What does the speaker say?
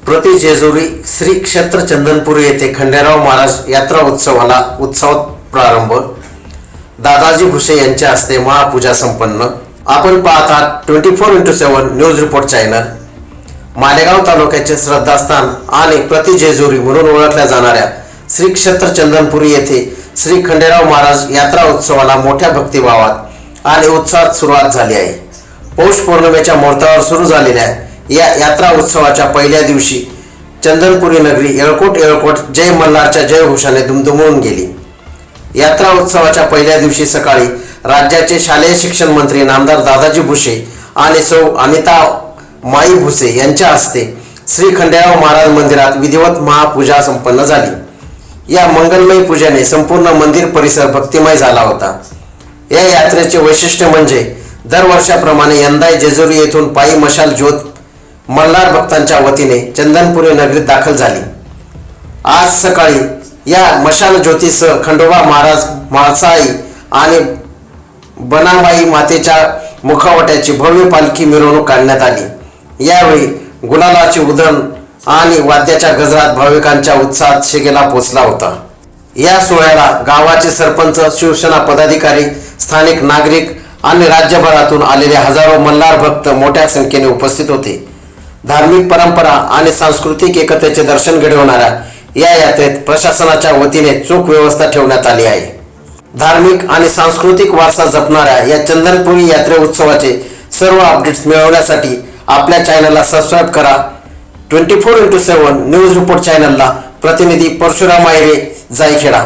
प्रति जेजुरी श्री क्षेत्र चंदनपुरी येथे खंडेराव महाराज यात्रा उत्सवाला उत्सवात प्रारंभ। दादाजी भुसे यांच्या हस्ते महापूजा संपन्न। आपण पाहत आहात 24x7 news report channel. Malegaon तालुक्याचे श्रद्धास्थान आणि प्रति जेजुरी म्हणून ओळखल्या जाणाऱ्या श्री क्षेत्र चंदनपुरी येथे श्री खंडेराव महाराज यात्रा उत्सवाला मोठ्या भक्तिभावात आणि उत्साहात सुरुवात झाली आहे। पौष पौर्णिमेच्या मुहूर्तावर सुरू झालेल्या या यात्रा उत्सवाच्या पहिल्या दिवशी चंदनपुरी नगरी येळकोट जय मल्हारच्या जय घोषाने दुमदुमून गेली। यात्रा उत्सवाच्या पहिल्या दिवशी सकाळी राज्याचे शालेय शिक्षण मंत्री नामदार दादाजी भुसे आणि सौ अनिता माई भुसे यांच्या हस्ते श्री खंडेराव महाराज मंदिरात विधिवत महापूजा संपन्न झाली। या मंगलमय पूजेने संपूर्ण मंदिर परिसर भक्तिमय झाला होता। या यात्रेचे वैशिष्ट्य म्हणजे दरवर्षाप्रमाणे यंदा जेजुरी येथून पायी मशाल ज्योत मल्हार भक्तांच्या वतीने चंदनपुरी नगरीत दाखल झाली। आज सकाळी या मशाल ज्योतीसह खंडोबा महाराज, म्हाळसाई आणि बनाबाई मातेच्या मुखवट्याची भव्य पालखी मिरवणूक काढण्यात आली। यावेळी गुलालाची उधळण आणि वाद्याच्या गजरात भाविकांच्या उत्साहात शिगेला पोचला होता। या सोहळ्याला गावाचे सरपंच, शिवसेना पदाधिकारी, स्थानिक नागरिक आणि राज्यभरातून आलेले हजारो मल्हार भक्त मोठ्या संख्येने उपस्थित होते। धार्मिक परंपरा आणि सांस्कृतिक एकतेचे दर्शन घडवणाऱ्या या यात्रेत प्रशासनाच्या वतीने चोख व्यवस्था ठेवण्यात आली आहे। धार्मिक आणि सांस्कृतिक वारसा जपणाऱ्या या चंदनपुरी यात्रे उत्सवाचे सर्व अपडेट्स मिळवण्यासाठी आपल्या चॅनलला सबस्क्राईब करा। 24x7 न्यूज रिपोर्ट चॅनलला प्रतिनिधी परशुराम आयरे, जायखेडा।